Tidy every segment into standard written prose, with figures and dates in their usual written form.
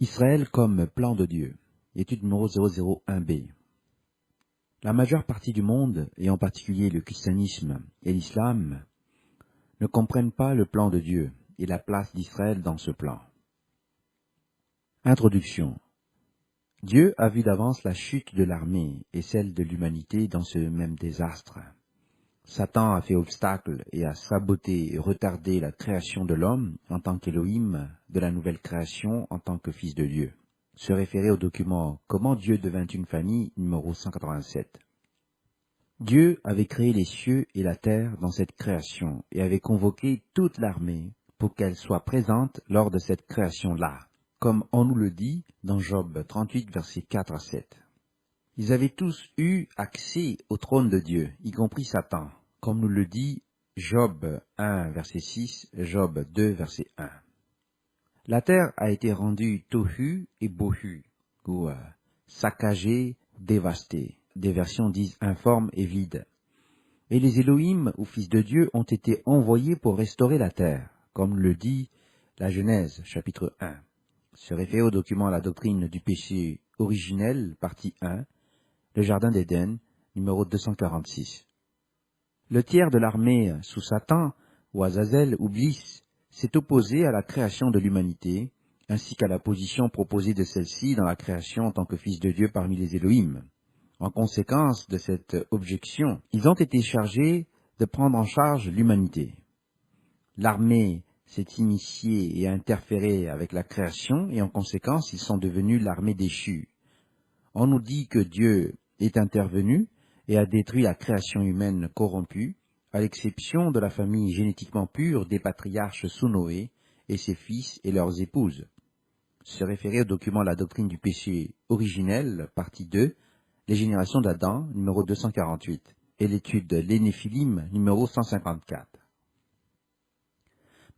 Israël comme plan de Dieu. Étude numéro 001b. La majeure partie du monde, et en particulier le christianisme et l'islam, ne comprennent pas le plan de Dieu et la place d'Israël dans ce plan. Introduction. Dieu a vu d'avance la chute de l'armée et celle de l'humanité dans ce même désastre. Satan a fait obstacle et a saboté et retardé la création de l'homme en tant qu'Élohim, de la nouvelle création en tant que fils de Dieu. Se référer au document « Comment Dieu devint une famille » numéro 187. Dieu avait créé les cieux et la terre dans cette création et avait convoqué toute l'armée pour qu'elle soit présente lors de cette création-là, comme on nous le dit dans Job 38, versets 4 à 7. Ils avaient tous eu accès au trône de Dieu, y compris Satan, comme nous le dit Job 1, verset 6, Job 2, verset 1. La terre a été rendue tohu et bohu, ou saccagée, dévastée. Des versions disent informe et vide. Et les Élohim, ou fils de Dieu, ont été envoyés pour restaurer la terre, comme le dit la Genèse, chapitre 1. Se référer au document La doctrine du péché originel, partie 1, le Jardin d'Éden, numéro 246. Le tiers de l'armée sous Satan, ou Azazel, ou Bliss, s'est opposé à la création de l'humanité, ainsi qu'à la position proposée de celle-ci dans la création en tant que fils de Dieu parmi les Élohim. En conséquence de cette objection, ils ont été chargés de prendre en charge l'humanité. L'armée s'est initiée et a interféré avec la création, et en conséquence, ils sont devenus l'armée déchue. On nous dit que Dieu est intervenu et a détruit la création humaine corrompue, à l'exception de la famille génétiquement pure des patriarches sous Noé et ses fils et leurs épouses. Se référer au document La doctrine du péché originel, partie 2, les générations d'Adam, numéro 248, et l'étude Les Néphilim, numéro 154.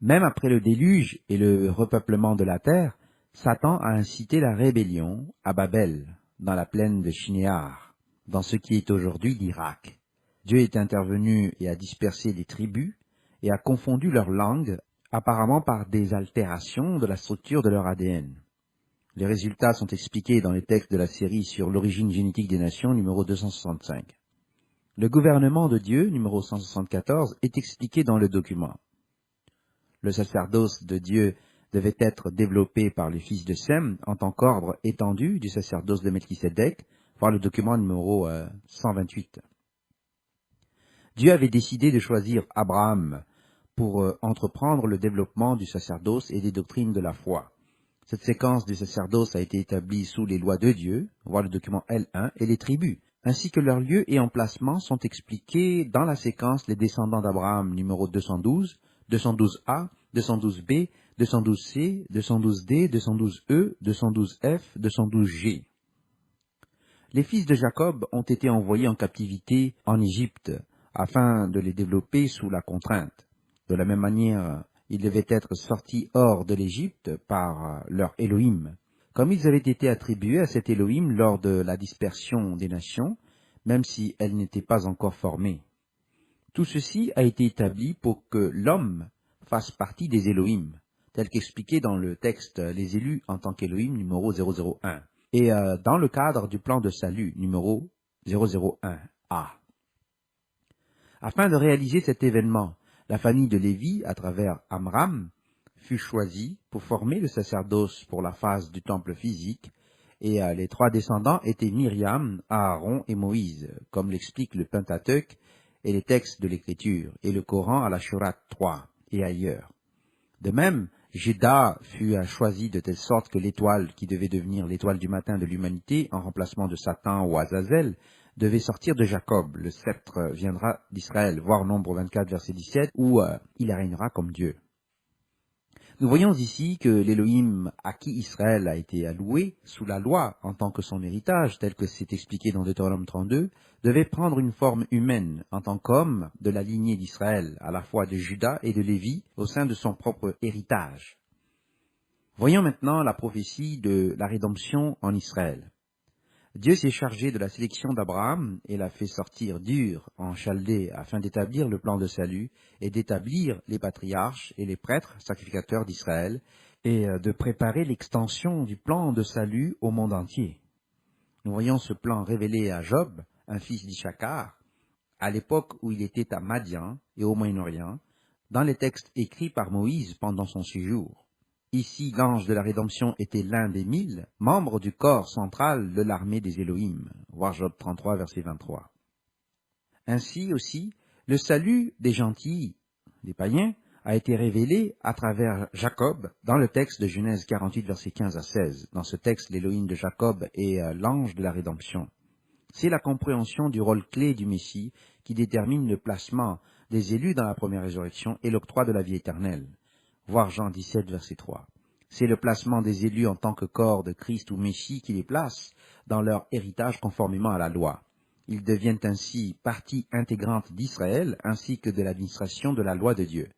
Même après le déluge et le repeuplement de la terre, Satan a incité la rébellion à Babel, dans la plaine de Shinéar, dans ce qui est aujourd'hui l'Irak. Dieu est intervenu et a dispersé les tribus et a confondu leurs langues, apparemment par des altérations de la structure de leur ADN. Les résultats sont expliqués dans les textes de la série sur l'origine génétique des nations, numéro 265. Le gouvernement de Dieu, numéro 174, est expliqué dans le document. Le sacerdoce de Dieu devait être développé par les fils de Sem en tant qu'ordre étendu du sacerdoce de Melchisédek, voir le document numéro 128. Dieu avait décidé de choisir Abraham pour entreprendre le développement du sacerdoce et des doctrines de la foi. Cette séquence du sacerdoce a été établie sous les lois de Dieu, voir le document L1, et les tribus, ainsi que leurs lieux et emplacements sont expliqués dans la séquence Les descendants d'Abraham numéro 212, 212A, 212B, 212C, 212D, 212E, 212F, 212G. Les fils de Jacob ont été envoyés en captivité en Égypte afin de les développer sous la contrainte. De la même manière, ils devaient être sortis hors de l'Égypte par leur Élohim. Comme ils avaient été attribués à cet Élohim lors de la dispersion des nations, même si elles n'étaient pas encore formées. Tout ceci a été établi pour que l'homme fasse partie des Élohim, tel qu'expliqué dans le texte Les élus en tant qu'Élohim numéro 001, et dans le cadre du plan de salut numéro 001A. Afin de réaliser cet événement, la famille de Lévi, à travers Amram, fut choisie pour former le sacerdoce pour la phase du temple physique, et les trois descendants étaient Myriam, Aaron et Moïse, comme l'explique le Pentateuque et les textes de l'Écriture, et le Coran à la Shurat 3 et ailleurs. De même, Juda fut choisi de telle sorte que l'étoile qui devait devenir l'étoile du matin de l'humanité, en remplacement de Satan ou Azazel, devait sortir de Jacob. Le sceptre viendra d'Israël, voir Nombre 24, verset 17, où il régnera comme Dieu. Nous voyons ici que l'Élohim à qui Israël a été alloué sous la loi en tant que son héritage, tel que c'est expliqué dans Deutéronome 32, devait prendre une forme humaine en tant qu'homme de la lignée d'Israël, à la fois de Juda et de Lévi, au sein de son propre héritage. Voyons maintenant la prophétie de la rédemption en Israël. Dieu s'est chargé de la sélection d'Abraham et l'a fait sortir d'Ur en Chaldée afin d'établir le plan de salut et d'établir les patriarches et les prêtres sacrificateurs d'Israël et de préparer l'extension du plan de salut au monde entier. Nous voyons ce plan révélé à Job, un fils d'Ishakar, à l'époque où il était à Madian et au Moyen-Orient, dans les textes écrits par Moïse pendant son séjour. Ici, l'ange de la rédemption était l'un des 1000 membres du corps central de l'armée des Élohim, voir Job 33, verset 23. Ainsi aussi, le salut des gentils, des païens, a été révélé à travers Jacob dans le texte de Genèse 48, versets 15 à 16. Dans ce texte, l'Élohim de Jacob est l'ange de la rédemption. C'est la compréhension du rôle clé du Messie qui détermine le placement des élus dans la première résurrection et l'octroi de la vie éternelle. Voir Jean 17, verset 3. C'est le placement des élus en tant que corps de Christ ou Messie qui les place dans leur héritage conformément à la loi. Ils deviennent ainsi partie intégrante d'Israël ainsi que de l'administration de la loi de Dieu.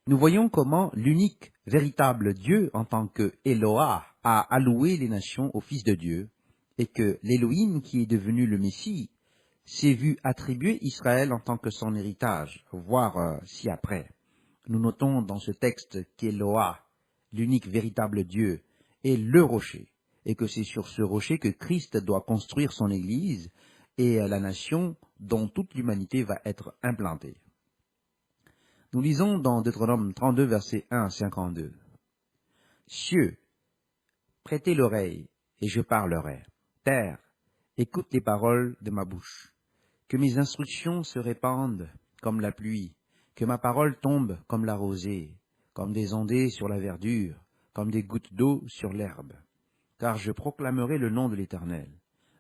Nous voyons comment l'unique véritable Dieu en tant que Eloah a alloué les nations au Fils de Dieu et que l'Élohim qui est devenu le Messie s'est vu attribuer Israël en tant que son héritage, voire ci-après. Nous notons dans ce texte qu'Eloah, l'unique véritable Dieu, est le rocher, et que c'est sur ce rocher que Christ doit construire son Église et la nation dont toute l'humanité va être implantée. Nous lisons dans Deutéronome 32, versets 1 à 52. « Cieux, prêtez l'oreille, et je parlerai. Terre, écoute les paroles de ma bouche. Que mes instructions se répandent comme la pluie, que ma parole tombe comme la rosée, comme des ondées sur la verdure, comme des gouttes d'eau sur l'herbe. Car je proclamerai le nom de l'Éternel.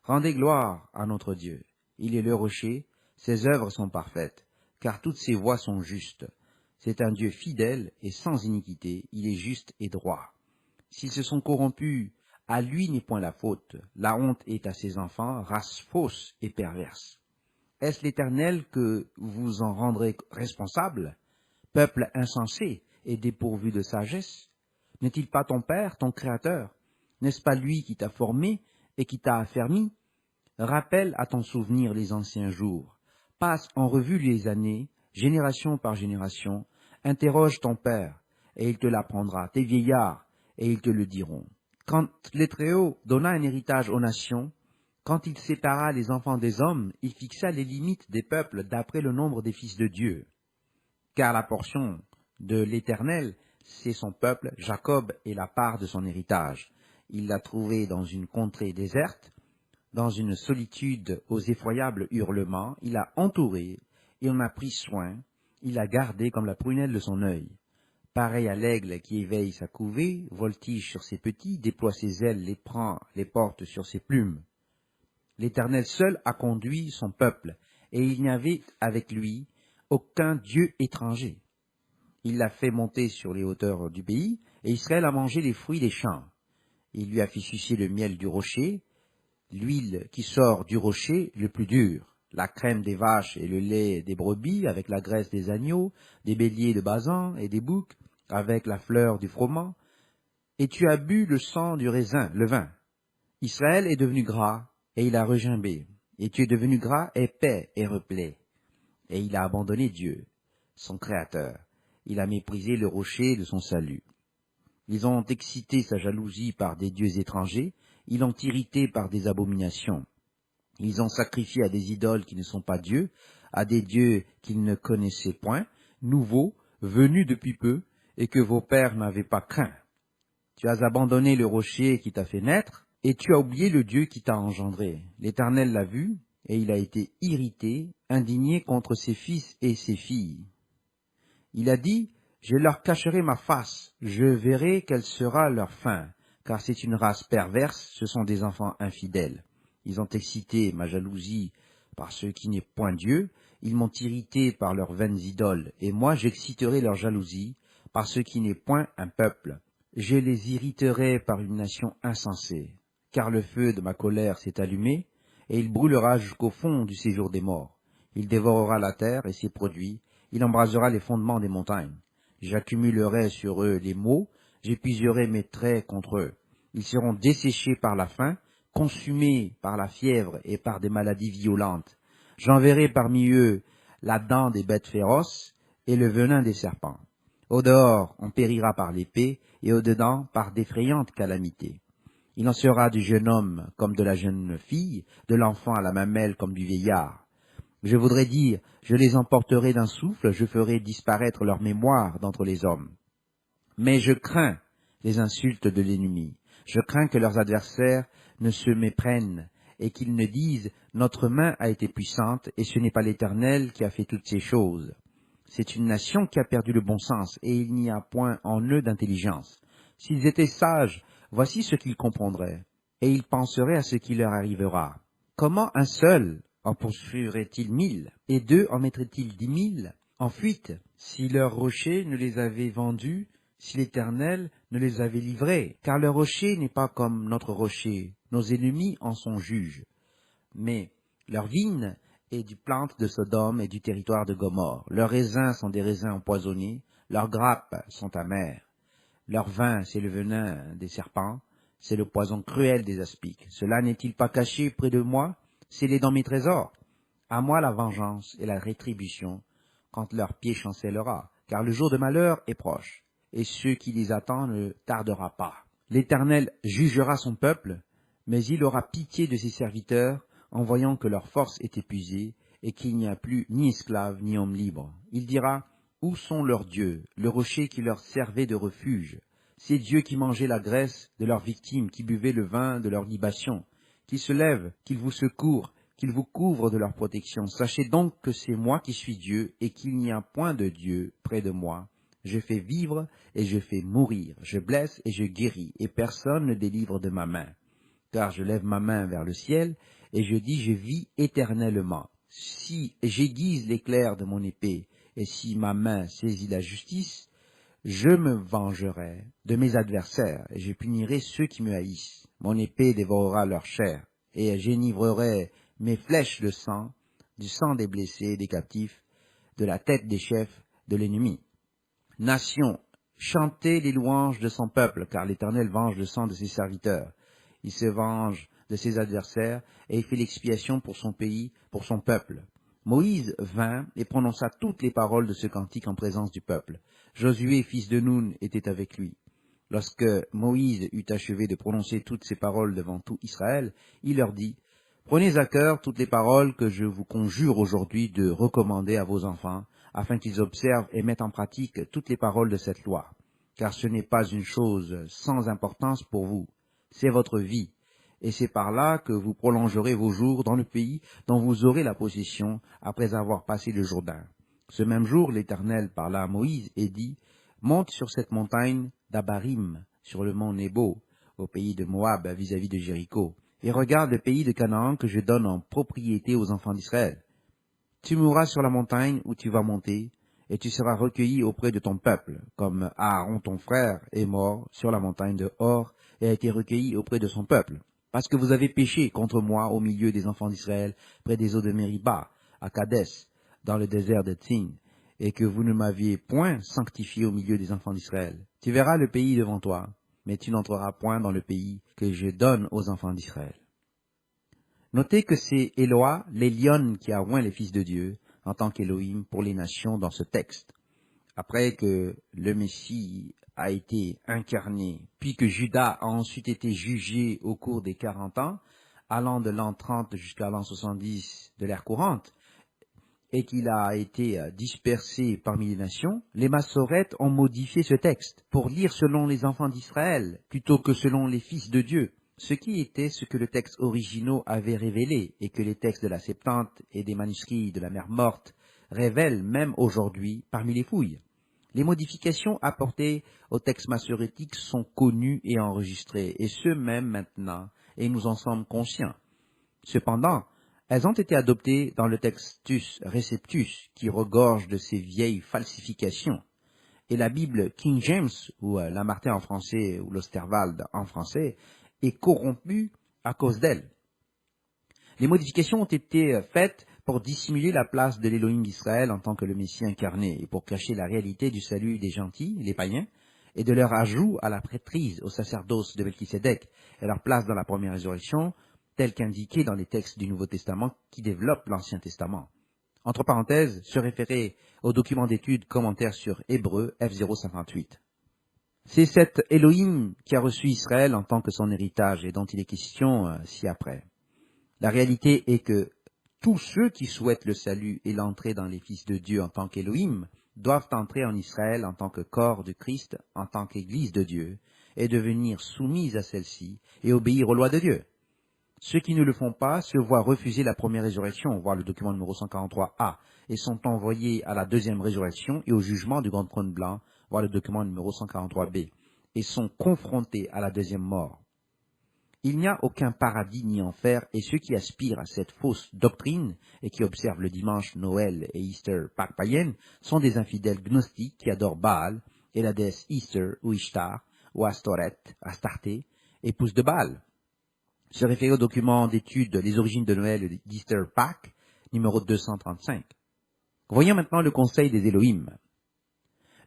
Rendez gloire à notre Dieu. Il est le rocher, ses œuvres sont parfaites, car toutes ses voies sont justes. C'est un Dieu fidèle et sans iniquité, il est juste et droit. S'ils se sont corrompus, à lui n'est point la faute. La honte est à ses enfants, race fausse et perverse. Est-ce l'Éternel que vous en rendrez responsable, peuple insensé et dépourvu de sagesse? N'est-il pas ton Père, ton Créateur? N'est-ce pas lui qui t'a formé et qui t'a affermi? Rappelle à ton souvenir les anciens jours. Passe en revue les années, génération par génération. Interroge ton Père, et il te l'apprendra, tes vieillards, et ils te le diront. Quand le Très-Haut donna un héritage aux nations, quand il sépara les enfants des hommes, il fixa les limites des peuples d'après le nombre des fils de Dieu. Car la portion de l'Éternel, c'est son peuple, Jacob est la part de son héritage. Il l'a trouvé dans une contrée déserte, dans une solitude aux effroyables hurlements, il a entouré, et en a pris soin, il a gardé comme la prunelle de son œil. Pareil à l'aigle qui éveille sa couvée, voltige sur ses petits, déploie ses ailes, les prend, les porte sur ses plumes. L'Éternel seul a conduit son peuple, et il n'y avait avec lui aucun Dieu étranger. Il l'a fait monter sur les hauteurs du pays, et Israël a mangé les fruits des champs. Il lui a fait sucer le miel du rocher, l'huile qui sort du rocher le plus dur, la crème des vaches et le lait des brebis, avec la graisse des agneaux, des béliers de Basan et des boucs, avec la fleur du froment. Et tu as bu le sang du raisin, le vin. Israël est devenu gras, et il a regimbé. Et tu es devenu gras, épais et replé. Et il a abandonné Dieu, son Créateur. Il a méprisé le rocher de son salut. Ils ont excité sa jalousie par des dieux étrangers, ils l'ont irrité par des abominations. Ils ont sacrifié à des idoles qui ne sont pas dieux, à des dieux qu'ils ne connaissaient point, nouveaux, venus depuis peu, et que vos pères n'avaient pas craint. Tu as abandonné le rocher qui t'a fait naître, et tu as oublié le Dieu qui t'a engendré. L'Éternel l'a vu, et il a été irrité, indigné contre ses fils et ses filles. Il a dit, je leur cacherai ma face, je verrai quelle sera leur fin, car c'est une race perverse, ce sont des enfants infidèles. Ils ont excité ma jalousie par ce qui n'est point Dieu, ils m'ont irrité par leurs vaines idoles, et moi j'exciterai leur jalousie par ce qui n'est point un peuple. Je les irriterai par une nation insensée, car le feu de ma colère s'est allumé, et il brûlera jusqu'au fond du séjour des morts. Il dévorera la terre et ses produits, il embrasera les fondements des montagnes. J'accumulerai sur eux les maux, j'épuiserai mes traits contre eux. Ils seront desséchés par la faim, consumés par la fièvre et par des maladies violentes. J'enverrai parmi eux la dent des bêtes féroces et le venin des serpents. Au dehors, on périra par l'épée, et au dedans par d'effrayantes calamités. Il en sera du jeune homme comme de la jeune fille, de l'enfant à la mamelle comme du vieillard. Je voudrais dire, je les emporterai d'un souffle, je ferai disparaître leur mémoire d'entre les hommes. Mais je crains les insultes de l'ennemi. Je crains que leurs adversaires ne se méprennent et qu'ils ne disent « Notre main a été puissante et ce n'est pas l'Éternel qui a fait toutes ces choses. » C'est une nation qui a perdu le bon sens et il n'y a point en eux d'intelligence. S'ils étaient sages, voici ce qu'ils comprendraient et ils penseraient à ce qui leur arrivera. Comment un seul en poursuivrait-il 1000 et deux en mettrait-il 10 000 en fuite si leur rocher ne les avait vendus, si l'Éternel ne les avait livrés, car leur rocher n'est pas comme notre rocher, nos ennemis en sont juges. Mais leur vigne est du plante de Sodome et du territoire de Gomorrhe. Leurs raisins sont des raisins empoisonnés, leurs grappes sont amères. Leur vin, c'est le venin des serpents, c'est le poison cruel des aspics. Cela n'est-il pas caché près de moi? C'est dans mes trésors. À moi la vengeance et la rétribution, quand leur pied chancellera, car le jour de malheur est proche, et ceux qui les attendent ne tardera pas. L'Éternel jugera son peuple, mais il aura pitié de ses serviteurs, en voyant que leur force est épuisée, et qu'il n'y a plus ni esclaves ni hommes libres. Il dira, où sont leurs dieux, le rocher qui leur servait de refuge, ces dieux qui mangeaient la graisse de leurs victimes, qui buvaient le vin de leurs libations, qu'ils se lèvent, qu'ils vous secourent, qu'ils vous couvrent de leur protection. Sachez donc que c'est moi qui suis Dieu, et qu'il n'y a point de Dieu près de moi. Je fais vivre et je fais mourir, je blesse et je guéris, et personne ne délivre de ma main. Car je lève ma main vers le ciel, et je dis, je vis éternellement. Si j'aiguise l'éclair de mon épée, et si ma main saisit la justice, je me vengerai de mes adversaires, et je punirai ceux qui me haïssent. Mon épée dévorera leur chair, et j'enivrerai mes flèches de sang, du sang des blessés, des captifs, de la tête des chefs de l'ennemi. Nation, chantez les louanges de son peuple, car l'Éternel venge le sang de ses serviteurs. Il se venge de ses adversaires, et il fait l'expiation pour son pays, pour son peuple. Moïse vint et prononça toutes les paroles de ce cantique en présence du peuple. Josué, fils de Nun, était avec lui. Lorsque Moïse eut achevé de prononcer toutes ces paroles devant tout Israël, il leur dit, « Prenez à cœur toutes les paroles que je vous conjure aujourd'hui de recommander à vos enfants, afin qu'ils observent et mettent en pratique toutes les paroles de cette loi. Car ce n'est pas une chose sans importance pour vous, c'est votre vie, et c'est par là que vous prolongerez vos jours dans le pays dont vous aurez la possession après avoir passé le Jourdain. » Ce même jour, l'Éternel parla à Moïse et dit, « Monte sur cette montagne d'Abarim, sur le mont Nebo, au pays de Moab, vis-à-vis de Jéricho, et regarde le pays de Canaan que je donne en propriété aux enfants d'Israël. Tu mourras sur la montagne où tu vas monter, et tu seras recueilli auprès de ton peuple, comme Aaron ton frère est mort sur la montagne de Hor et a été recueilli auprès de son peuple. Parce que vous avez péché contre moi au milieu des enfants d'Israël, près des eaux de Mériba, à Kadès, dans le désert de Tsin, et que vous ne m'aviez point sanctifié au milieu des enfants d'Israël. Tu verras le pays devant toi, mais tu n'entreras point dans le pays que je donne aux enfants d'Israël. » Notez que c'est Éloah, l'Élion, qui a oint les fils de Dieu en tant qu'Élohim pour les nations dans ce texte. Après que le Messie a été incarné, puis que Judas a ensuite été jugé au cours des 40 ans, allant de l'an 30 jusqu'à l'an 70 de l'ère courante, et qu'il a été dispersé parmi les nations, les Massorètes ont modifié ce texte pour lire selon les enfants d'Israël plutôt que selon les fils de Dieu, ce qui était ce que le texte originaux avait révélé et que les textes de la Septante et des manuscrits de la Mer Morte révèlent même aujourd'hui parmi les fouilles. Les modifications apportées au texte massorétique sont connues et enregistrées, et ce même maintenant, et nous en sommes conscients. Cependant, elles ont été adoptées dans le Textus Receptus, qui regorge de ces vieilles falsifications. Et la Bible King James, ou la Martin en français, ou l'Osterwald en français, est corrompue à cause d'elles. Les modifications ont été faites pour dissimuler la place de l'Élohim d'Israël en tant que le Messie incarné, et pour cacher la réalité du salut des gentils, les païens, et de leur ajout à la prêtrise, au sacerdoce de Melchisédek, et leur place dans la première résurrection, tel qu'indiqué dans les textes du Nouveau Testament qui développent l'Ancien Testament. Entre parenthèses, se référer au document d'étude commentaire sur Hébreu F058. C'est cet Elohim qui a reçu Israël en tant que son héritage et dont il est question ci-après. La réalité est que tous ceux qui souhaitent le salut et l'entrée dans les fils de Dieu en tant qu'Élohim doivent entrer en Israël en tant que corps de Christ, en tant qu'Église de Dieu, et devenir soumis à celle-ci et obéir aux lois de Dieu. Ceux qui ne le font pas se voient refuser la première résurrection, voire le document numéro 143A, et sont envoyés à la deuxième résurrection et au jugement du grand trône blanc, voire le document numéro 143B, et sont confrontés à la deuxième mort. Il n'y a aucun paradis ni enfer, et ceux qui aspirent à cette fausse doctrine et qui observent le dimanche, Noël et Easter, Pâques païennes, sont des infidèles gnostiques qui adorent Baal et la déesse Easter ou Ishtar ou Astarté, épouse de Baal. Se référer au document d'étude Les origines de Noël et d'Easter Pâques, numéro 235. Voyons maintenant le conseil des Elohim.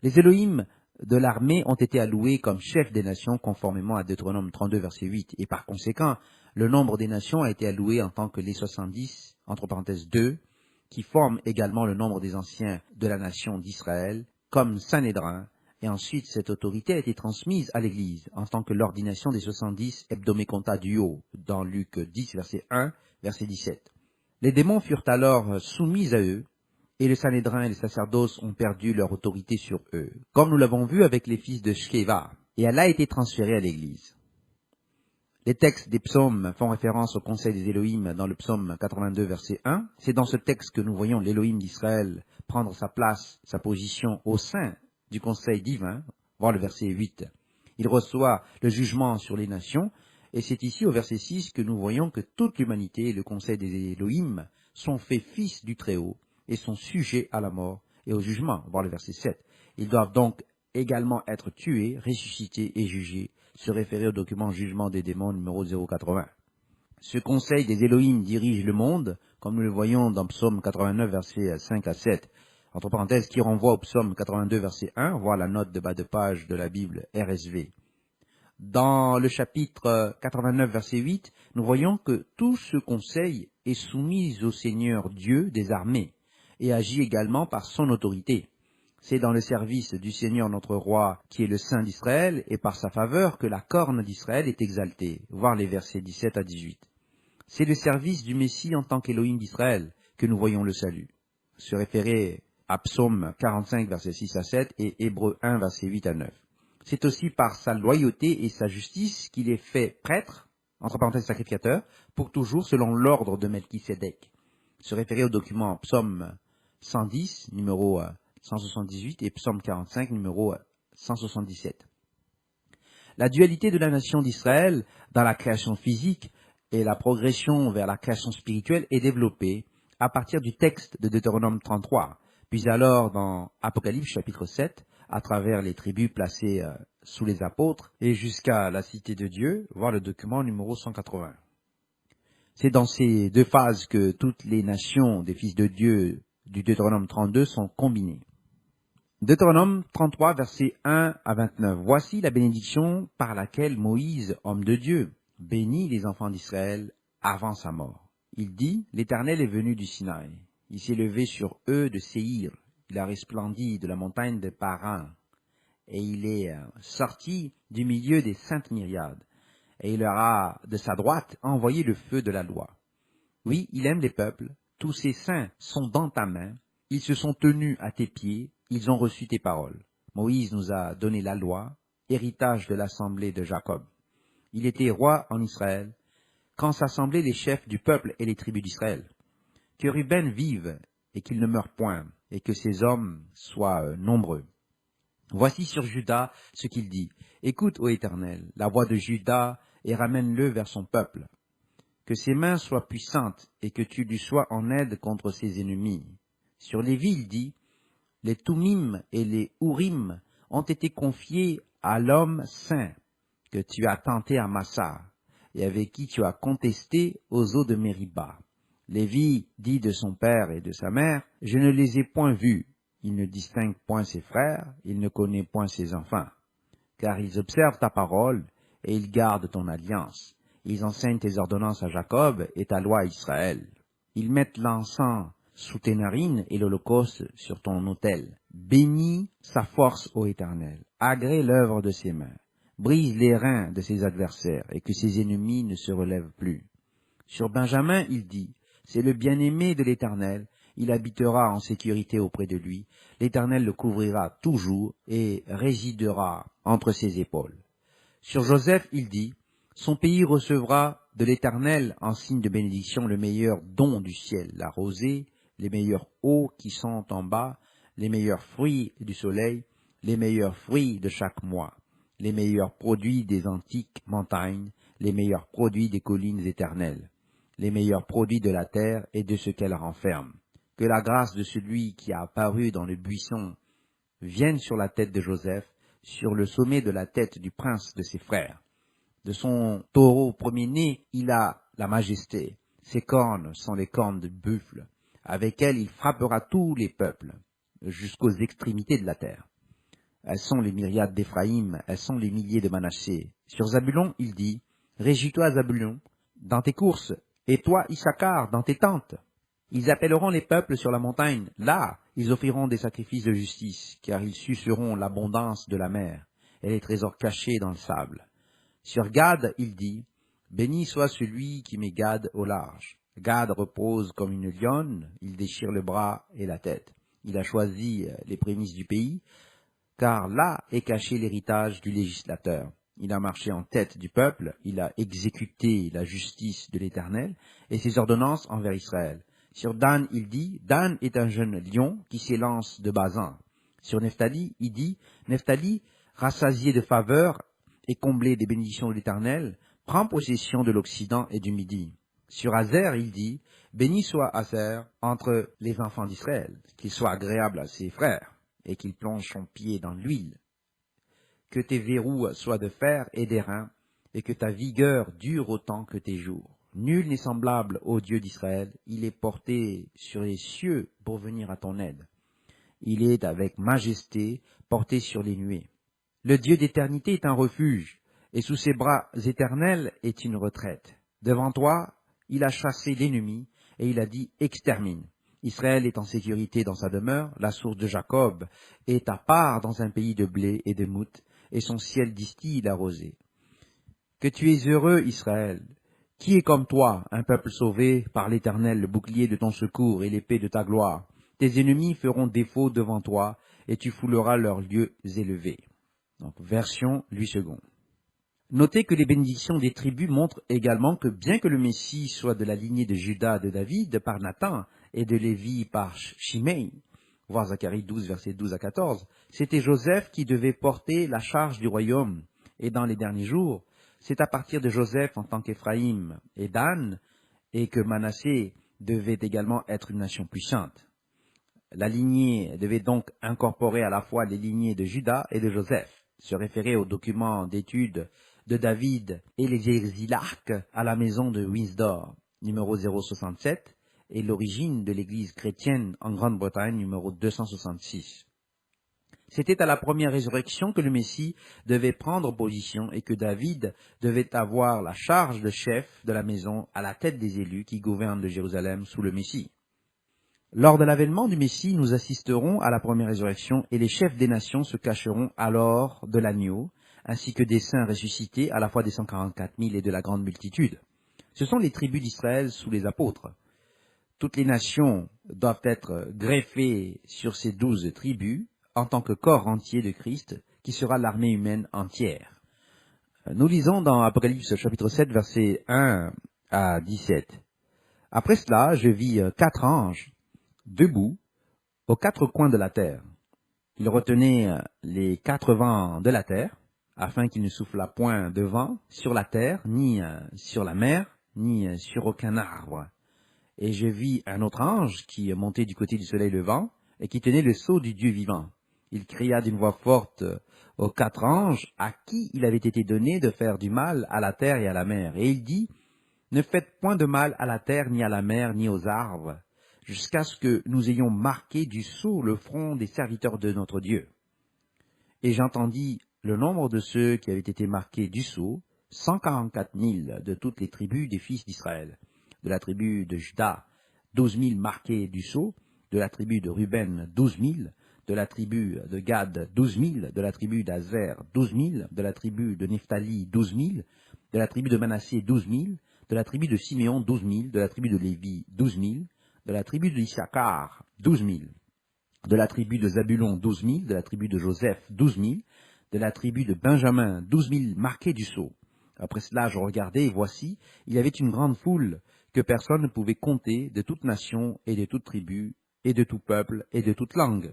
Les Elohim de l'armée ont été alloués comme chefs des nations conformément à Deutéronome 32, verset 8, et par conséquent, le nombre des nations a été alloué en tant que les 70, entre parenthèses 2, qui forment également le nombre des anciens de la nation d'Israël, comme Sanhédrin, et ensuite cette autorité a été transmise à l'Église en tant que l'ordination des 70 hebdomécontas du haut, dans Luc 10, verset 1, verset 17. Les démons furent alors soumis à eux, et le Sanhédrin et les sacerdoces ont perdu leur autorité sur eux, comme nous l'avons vu avec les fils de Shkeva, et elle a été transférée à l'Église. Les textes des psaumes font référence au conseil des Elohim dans le psaume 82, verset 1. C'est dans ce texte que nous voyons l'Elohim d'Israël prendre sa place, sa position au sein du conseil divin, voir le verset 8. Il reçoit le jugement sur les nations, et c'est ici au verset 6 que nous voyons que toute l'humanité et le conseil des Elohim sont faits fils du Très-Haut, et sont sujets à la mort et au jugement, voir le verset 7. Ils doivent donc également être tués, ressuscités et jugés, se référer au document Jugement des démons numéro 080. Ce conseil des Elohim dirige le monde, comme nous le voyons dans Psaume 89, versets 5 à 7, entre parenthèses, qui renvoie au Psaume 82, verset 1, voir la note de bas de page de la Bible RSV. Dans le chapitre 89, verset 8, nous voyons que tout ce conseil est soumis au Seigneur Dieu des armées, et agit également par son autorité. C'est dans le service du Seigneur notre roi, qui est le Saint d'Israël, et par sa faveur que la corne d'Israël est exaltée. Voir les versets 17 à 18. C'est le service du Messie en tant qu'Élohim d'Israël que nous voyons le salut. Se référer à Psaume 45, versets 6 à 7, et Hébreu 1, versets 8 à 9. C'est aussi par sa loyauté et sa justice qu'il est fait prêtre, entre parenthèses sacrificateur, pour toujours selon l'ordre de Melchisédek. Se référer au document Psaume 110, numéro 178, et Psaume 45, numéro 177. La dualité de la nation d'Israël dans la création physique et la progression vers la création spirituelle est développée à partir du texte de Deutéronome 33, puis alors dans Apocalypse chapitre 7, à travers les tribus placées sous les apôtres, et jusqu'à la cité de Dieu, voir le document numéro 180. C'est dans ces deux phases que toutes les nations des fils de Dieu du Deutéronome 32 sont combinées. Deutéronome 33, versets 1 à 29. Voici la bénédiction par laquelle Moïse, homme de Dieu, bénit les enfants d'Israël avant sa mort. Il dit, l'Éternel est venu du Sinaï. Il s'est levé sur eux de Séhir. Il a resplendi de la montagne de Paran. Et il est sorti du milieu des saintes myriades. Et il leur a, de sa droite, envoyé le feu de la loi. Oui, il aime les peuples. Tous ses saints sont dans ta main. Ils se sont tenus à tes pieds. Ils ont reçu tes paroles. Moïse nous a donné la loi, héritage de l'assemblée de Jacob. Il était roi en Israël, quand s'assemblaient les chefs du peuple et les tribus d'Israël. Que Ruben vive et qu'il ne meure point, et que ses hommes soient nombreux. Voici sur Juda ce qu'il dit. Écoute, ô Éternel, la voix de Juda, et ramène-le vers son peuple. Que ses mains soient puissantes, et que tu lui sois en aide contre ses ennemis. Sur Lévi, il dit, les Toumim et les Urim ont été confiés à l'homme saint que tu as tenté à Massa, et avec qui tu as contesté aux eaux de Mériba. Lévi dit de son père et de sa mère, je ne les ai point vus. Il ne distingue point ses frères, il ne connaît point ses enfants. Car ils observent ta parole, et ils gardent ton alliance. Ils enseignent tes ordonnances à Jacob et ta loi à Israël. Ils mettent l'encens sous tes narines et l'holocauste sur ton autel. Bénis sa force, ô Éternel, agrée l'œuvre de ses mains, brise les reins de ses adversaires et que ses ennemis ne se relèvent plus. Sur Benjamin, il dit, c'est le bien-aimé de l'Éternel, il habitera en sécurité auprès de lui, l'Éternel le couvrira toujours et résidera entre ses épaules. Sur Joseph, il dit, son pays recevra de l'Éternel en signe de bénédiction le meilleur don du ciel, la rosée, les meilleures eaux qui sont en bas, les meilleurs fruits du soleil, les meilleurs fruits de chaque mois, les meilleurs produits des antiques montagnes, les meilleurs produits des collines éternelles, les meilleurs produits de la terre et de ce qu'elle renferme. Que la grâce de celui qui a apparu dans le buisson vienne sur la tête de Joseph, sur le sommet de la tête du prince de ses frères. De son taureau premier-né, il a la majesté. Ses cornes sont les cornes de buffle. Avec elles, il frappera tous les peuples, jusqu'aux extrémités de la terre. Elles sont les myriades d'Éphraïm, elles sont les milliers de Manassé. Sur Zabulon, il dit, réjouis-toi, Zabulon, dans tes courses, et toi, Issachar, dans tes tentes. Ils appelleront les peuples sur la montagne. Là, ils offriront des sacrifices de justice, car ils suceront l'abondance de la mer et les trésors cachés dans le sable. Sur Gad, il dit, béni soit celui qui met Gad au large. Gad repose comme une lionne, il déchire le bras et la tête. Il a choisi les prémices du pays, car là est caché l'héritage du législateur. Il a marché en tête du peuple, il a exécuté la justice de l'Éternel et ses ordonnances envers Israël. Sur Dan, il dit, Dan est un jeune lion qui s'élance de Basan. Sur Nephtali, il dit, Nephtali, rassasié de faveur et comblé des bénédictions de l'Éternel, prend possession de l'Occident et du Midi. Sur Azer, il dit, béni soit Azer entre les enfants d'Israël, qu'il soit agréable à ses frères et qu'il plonge son pied dans l'huile. Que tes verrous soient de fer et d'airain, et que ta vigueur dure autant que tes jours. Nul n'est semblable au Dieu d'Israël, il est porté sur les cieux pour venir à ton aide. Il est avec majesté porté sur les nuées. Le Dieu d'éternité est un refuge, et sous ses bras éternels est une retraite. Devant toi, il a chassé l'ennemi, et il a dit « extermine ». Israël est en sécurité dans sa demeure, la source de Jacob est à part dans un pays de blé et de mout, et son ciel distille la rosée. Que tu es heureux, Israël. Qui est comme toi, un peuple sauvé par l'Éternel, le bouclier de ton secours et l'épée de ta gloire? Tes ennemis feront défaut devant toi, et tu fouleras leurs lieux élevés. Donc, version Louis II. Notez que les bénédictions des tribus montrent également que bien que le Messie soit de la lignée de Juda de David par Nathan et de Lévi par Shimei, voir Zacharie 12, versets 12 à 14, c'était Joseph qui devait porter la charge du royaume. Et dans les derniers jours, c'est à partir de Joseph en tant qu'Éphraïm et Dan, et que Manassé devait également être une nation puissante. La lignée devait donc incorporer à la fois les lignées de Juda et de Joseph, se référer aux documents d'études de David et les exilarques à la maison de Windsor, numéro 067, et l'origine de l'Église chrétienne en Grande-Bretagne, numéro 266. C'était à la première résurrection que le Messie devait prendre position et que David devait avoir la charge de chef de la maison à la tête des élus qui gouvernent de Jérusalem sous le Messie. Lors de l'avènement du Messie, nous assisterons à la première résurrection et les chefs des nations se cacheront alors de l'agneau, ainsi que des saints ressuscités, à la fois des 144 000 et de la grande multitude. Ce sont les tribus d'Israël sous les apôtres. Toutes les nations doivent être greffées sur ces 12 tribus en tant que corps entier de Christ, qui sera l'armée humaine entière. Nous lisons dans Apocalypse chapitre 7, versets 1 à 17. Après cela, je vis 4 anges debout aux 4 coins de la terre. Ils retenaient les 4 vents de la terre, afin qu'il ne soufflât point de vent sur la terre, ni sur la mer, ni sur aucun arbre. Et je vis un autre ange qui montait du côté du soleil levant, et qui tenait le sceau du Dieu vivant. Il cria d'une voix forte aux 4 anges à qui il avait été donné de faire du mal à la terre et à la mer. Et il dit, ne faites point de mal à la terre, ni à la mer, ni aux arbres, jusqu'à ce que nous ayons marqué du sceau le front des serviteurs de notre Dieu. Et j'entendis le nombre de ceux qui avaient été marqués du sceau, 144 000 de toutes les tribus des fils d'Israël, de la tribu de Juda, 12 000 marqués du sceau, de la tribu de Ruben, 12 000, de la tribu de Gad, 12 000, de la tribu d'Azer, 12 000, de la tribu de Nephtali, 12 000, de la tribu de Manassé, 12 000, de la tribu de Siméon, 12 000, de la tribu de Lévi, 12 000, de la tribu de Issachar, 12 000, de la tribu de Zabulon, 12 000, de la tribu de Joseph, 12 000, de la tribu de Benjamin, 12 000 marqués du sceau. Après cela, je regardai, et voici, il y avait une grande foule que personne ne pouvait compter, de toute nation et de toute tribu, et de tout peuple et de toute langue.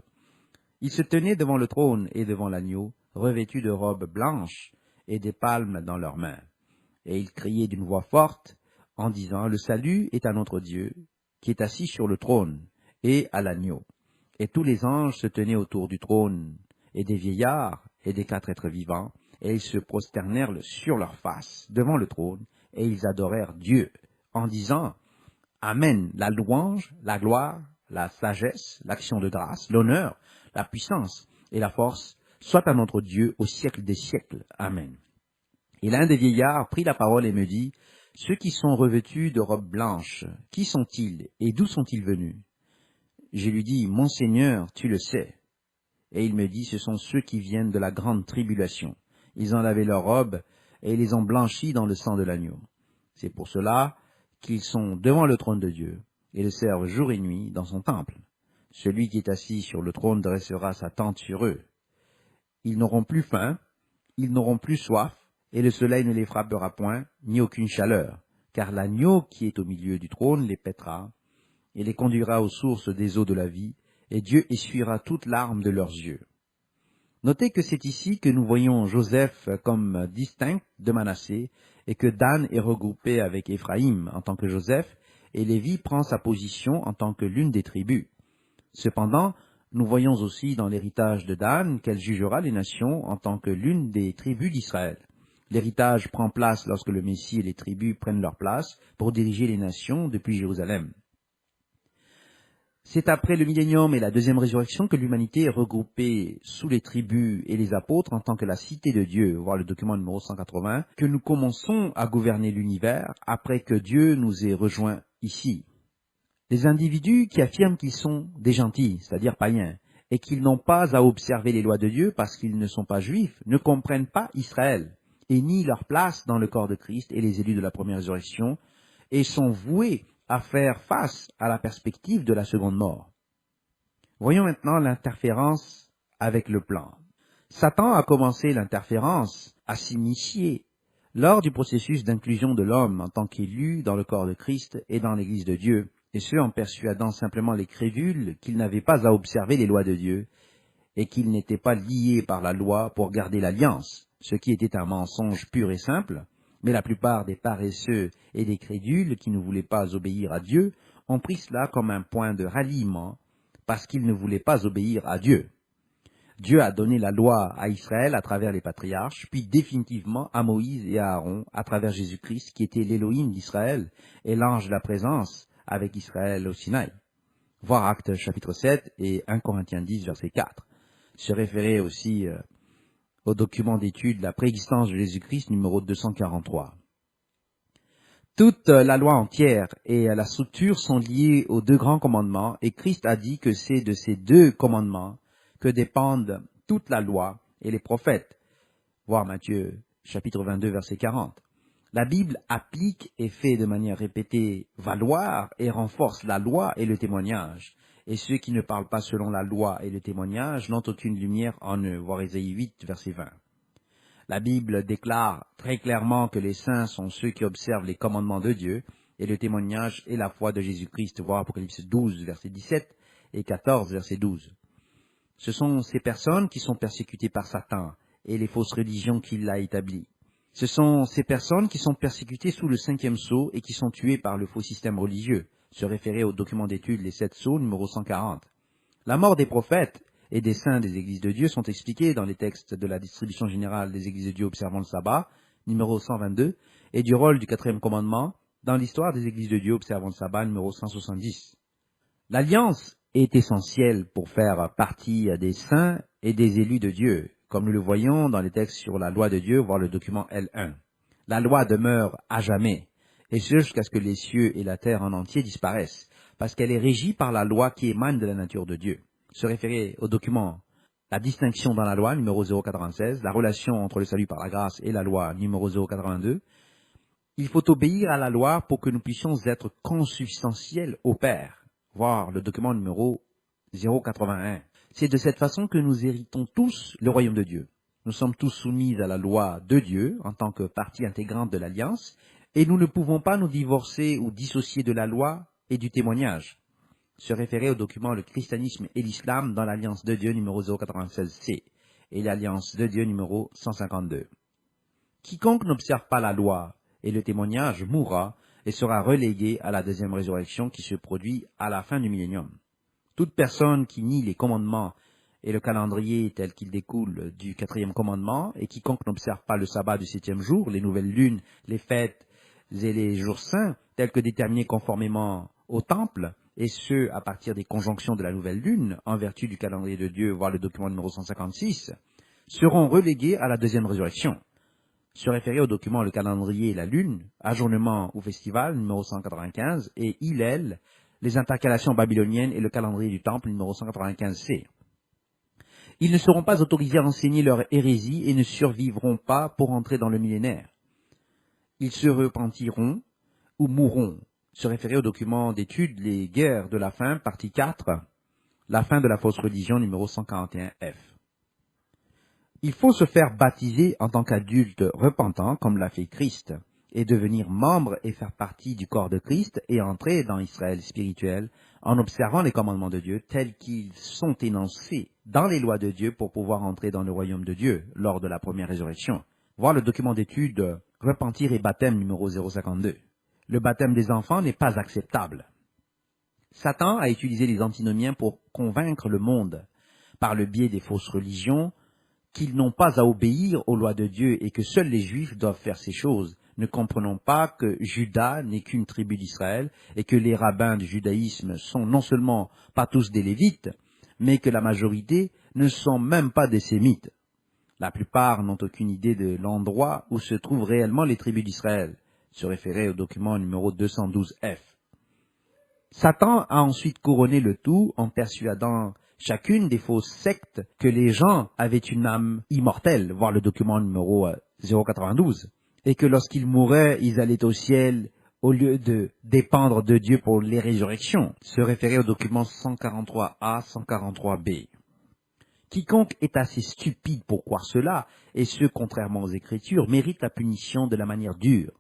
Ils se tenaient devant le trône et devant l'agneau, revêtus de robes blanches et des palmes dans leurs mains. Et ils criaient d'une voix forte, en disant, « Le salut est à notre Dieu, qui est assis sur le trône, et à l'agneau. » Et tous les anges se tenaient autour du trône, et des vieillards, et des 4 êtres vivants, et ils se prosternèrent sur leur face devant le trône, et ils adorèrent Dieu, en disant, « Amen, la louange, la gloire, la sagesse, l'action de grâce, l'honneur, la puissance et la force, soit à notre Dieu au siècle des siècles. Amen. » Et l'un des vieillards prit la parole et me dit, « Ceux qui sont revêtus de robes blanches, qui sont-ils et d'où sont-ils venus ?» Je lui dis, « Mon Seigneur, tu le sais. » Et il me dit, « Ce sont ceux qui viennent de la grande tribulation. Ils ont lavé leurs robes et ils les ont blanchies dans le sang de l'agneau. C'est pour cela qu'ils sont devant le trône de Dieu et le servent jour et nuit dans son temple. Celui qui est assis sur le trône dressera sa tente sur eux. Ils n'auront plus faim, ils n'auront plus soif, et le soleil ne les frappera point, ni aucune chaleur, car l'agneau qui est au milieu du trône les paîtra, et les conduira aux sources des eaux de la vie, et Dieu essuiera toute larme de leurs yeux. » Notez que c'est ici que nous voyons Joseph comme distinct de Manassé, et que Dan est regroupé avec Éphraïm en tant que Joseph, et Lévi prend sa position en tant que l'une des tribus. Cependant, nous voyons aussi dans l'héritage de Dan qu'elle jugera les nations en tant que l'une des tribus d'Israël. L'héritage prend place lorsque le Messie et les tribus prennent leur place pour diriger les nations depuis Jérusalem. C'est après le millénium et la deuxième résurrection que l'humanité est regroupée sous les tribus et les apôtres en tant que la cité de Dieu, voir le document numéro 180, que nous commençons à gouverner l'univers après que Dieu nous ait rejoints ici. Les individus qui affirment qu'ils sont des gentils, c'est-à-dire païens, et qu'ils n'ont pas à observer les lois de Dieu parce qu'ils ne sont pas juifs, ne comprennent pas Israël, et nient leur place dans le corps de Christ et les élus de la première résurrection, et sont voués à faire face à la perspective de la seconde mort. Voyons maintenant l'interférence avec le plan. Satan a commencé l'interférence à s'initier lors du processus d'inclusion de l'homme en tant qu'élu dans le corps de Christ et dans l'Église de Dieu, et ce en persuadant simplement les crédules qu'ils n'avaient pas à observer les lois de Dieu et qu'ils n'étaient pas liés par la loi pour garder l'alliance, ce qui était un mensonge pur et simple. Mais la plupart des paresseux et des crédules qui ne voulaient pas obéir à Dieu ont pris cela comme un point de ralliement parce qu'ils ne voulaient pas obéir à Dieu. Dieu a donné la loi à Israël à travers les patriarches, puis définitivement à Moïse et à Aaron à travers Jésus-Christ qui était l'Élohim d'Israël et l'ange de la présence avec Israël au Sinaï. Voir Actes chapitre 7 et 1 Corinthiens 10 verset 4. Se référer aussi au document d'étude La préexistence de Jésus-Christ numéro 243. Toute la loi entière et la structure sont liées aux 2 grands commandements et Christ a dit que c'est de ces 2 commandements que dépendent toute la loi et les prophètes. Voir Matthieu chapitre 22 verset 40. La Bible applique et fait de manière répétée valoir et renforce la loi et le témoignage. Et ceux qui ne parlent pas selon la loi et le témoignage n'ont aucune lumière en eux. Voir Ésaïe 8 verset 20. La Bible déclare très clairement que les saints sont ceux qui observent les commandements de Dieu et le témoignage est la foi de Jésus-Christ. Voir Apocalypse 12 verset 17 et 14 verset 12. Ce sont ces personnes qui sont persécutées par Satan et les fausses religions qu'il a établies. Ce sont ces personnes qui sont persécutées sous le 5e sceau et qui sont tuées par le faux système religieux, se référer au document d'étude Les 7 sceaux, numéro 140. La mort des prophètes et des saints des églises de Dieu sont expliqués dans les textes de la distribution générale des églises de Dieu observant le sabbat, numéro 122, et du rôle du 4e commandement dans l'histoire des églises de Dieu observant le sabbat, numéro 170. L'alliance est essentielle pour faire partie des saints et des élus de Dieu, comme nous le voyons dans les textes sur la loi de Dieu, voir le document L1. La loi demeure à jamais, et ce jusqu'à ce que les cieux et la terre en entier disparaissent, parce qu'elle est régie par la loi qui émane de la nature de Dieu. Se référer au document La distinction dans la loi, numéro 096, la relation entre le salut par la grâce et la loi, numéro 082. Il faut obéir à la loi pour que nous puissions être consubstantiels au Père, voir le document numéro 081. C'est de cette façon que nous héritons tous le royaume de Dieu. Nous sommes tous soumis à la loi de Dieu en tant que partie intégrante de l'Alliance, et nous ne pouvons pas nous divorcer ou dissocier de la loi et du témoignage. Se référer au document Le christianisme et l'islam dans l'Alliance de Dieu numéro 096C et l'Alliance de Dieu numéro 152. Quiconque n'observe pas la loi et le témoignage mourra et sera relégué à la deuxième résurrection qui se produit à la fin du millénium. Toute personne qui nie les commandements et le calendrier tel qu'il découle du 4e commandement, et quiconque n'observe pas le sabbat du 7e jour, les nouvelles lunes, les fêtes et les jours saints, tels que déterminés conformément au temple, et ce, à partir des conjonctions de la nouvelle lune, en vertu du calendrier de Dieu, voire le document numéro 156, seront relégués à la deuxième résurrection. Se référer au document Le calendrier et la lune, ajournement ou festival, numéro 195, et Hillel, les intercalations babyloniennes et le calendrier du temple, numéro 195C. Ils ne seront pas autorisés à enseigner leur hérésie et ne survivront pas pour entrer dans le millénaire. Ils se repentiront ou mourront. Se référer au document d'étude Les guerres de la fin, partie 4, la fin de la fausse religion, numéro 141F. Il faut se faire baptiser en tant qu'adulte repentant, comme l'a fait Christ, et devenir membre et faire partie du corps de Christ et entrer dans Israël spirituel en observant les commandements de Dieu tels qu'ils sont énoncés dans les lois de Dieu pour pouvoir entrer dans le royaume de Dieu lors de la première résurrection. Voir le document d'étude Repentir et baptême numéro 052. Le baptême des enfants n'est pas acceptable. Satan a utilisé les antinomiens pour convaincre le monde, par le biais des fausses religions, qu'ils n'ont pas à obéir aux lois de Dieu et que seuls les Juifs doivent faire ces choses. Ne comprenons pas que Juda n'est qu'une tribu d'Israël et que les rabbins du judaïsme sont non seulement pas tous des Lévites, mais que la majorité ne sont même pas des Sémites. La plupart n'ont aucune idée de l'endroit où se trouvent réellement les tribus d'Israël. Se référer au document numéro 212F. Satan a ensuite couronné le tout en persuadant chacune des fausses sectes que les gens avaient une âme immortelle, voir le document numéro 092, et que lorsqu'ils mouraient, ils allaient au ciel au lieu de dépendre de Dieu pour les résurrections. Se référer au document 143A, 143B. Quiconque est assez stupide pour croire cela, et ce contrairement aux Écritures, mérite la punition de la manière dure.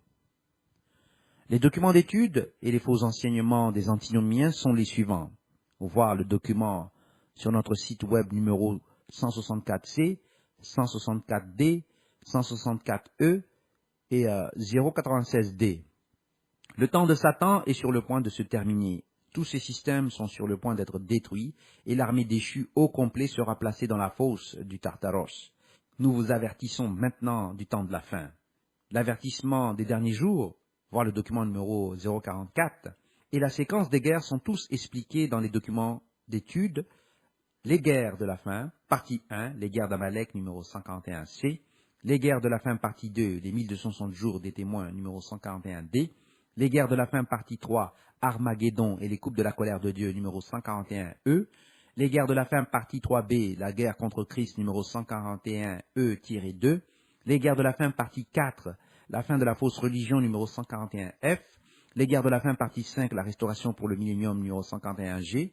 Les documents d'étude et les faux enseignements des antinomiens sont les suivants. Voir le document sur notre site web numéro 164C, 164D, 164E et 096D. Le temps de Satan est sur le point de se terminer. Tous ces systèmes sont sur le point d'être détruits et l'armée déchue au complet sera placée dans la fosse du Tartaros. Nous vous avertissons maintenant du temps de la fin. L'avertissement des derniers jours, voir le document numéro 044, et la séquence des guerres sont tous expliqués dans les documents d'étude. Les guerres de la fin, partie 1, les guerres d'Amalek, numéro 141C, les guerres de la fin, partie 2, les 1260 jours des témoins, numéro 141D, les guerres de la fin, partie 3, Armageddon et les coupes de la colère de Dieu, numéro 141E, les guerres de la fin, partie 3B, la guerre contre Christ, numéro 141E-2, les guerres de la fin, partie 4, la fin de la fausse religion, numéro 141F, les guerres de la fin, partie 5, la restauration pour le millénium, numéro 141G,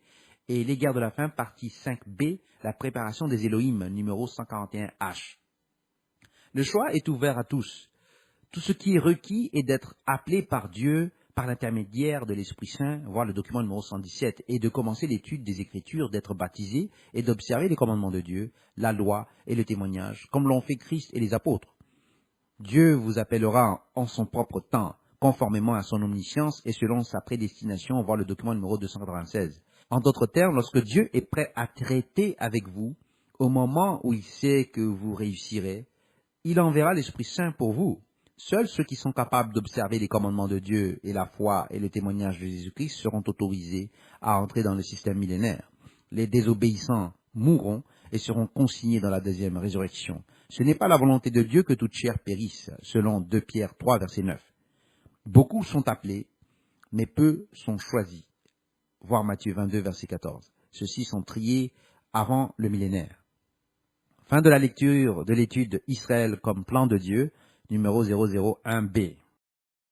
et les guerres de la fin, partie 5B, la préparation des Élohim, numéro 141H. Le choix est ouvert à tous. Tout ce qui est requis est d'être appelé par Dieu par l'intermédiaire de l'Esprit Saint, voir le document numéro 117, et de commencer l'étude des Écritures, d'être baptisé et d'observer les commandements de Dieu, la loi et le témoignage, comme l'ont fait Christ et les apôtres. Dieu vous appellera en son propre temps, conformément à son omniscience et selon sa prédestination, voir le document numéro 296. En d'autres termes, lorsque Dieu est prêt à traiter avec vous, au moment où il sait que vous réussirez, il enverra l'Esprit Saint pour vous. Seuls ceux qui sont capables d'observer les commandements de Dieu et la foi et le témoignage de Jésus-Christ seront autorisés à entrer dans le système millénaire. Les désobéissants mourront et seront consignés dans la deuxième résurrection. Ce n'est pas la volonté de Dieu que toute chair périsse, selon 2 Pierre 3, verset 9. Beaucoup sont appelés, mais peu sont choisis. voir Matthieu 22, verset 14. Ceux-ci sont triés avant le millénaire. Fin de la lecture de l'étude Israël comme plan de Dieu, numéro 001b.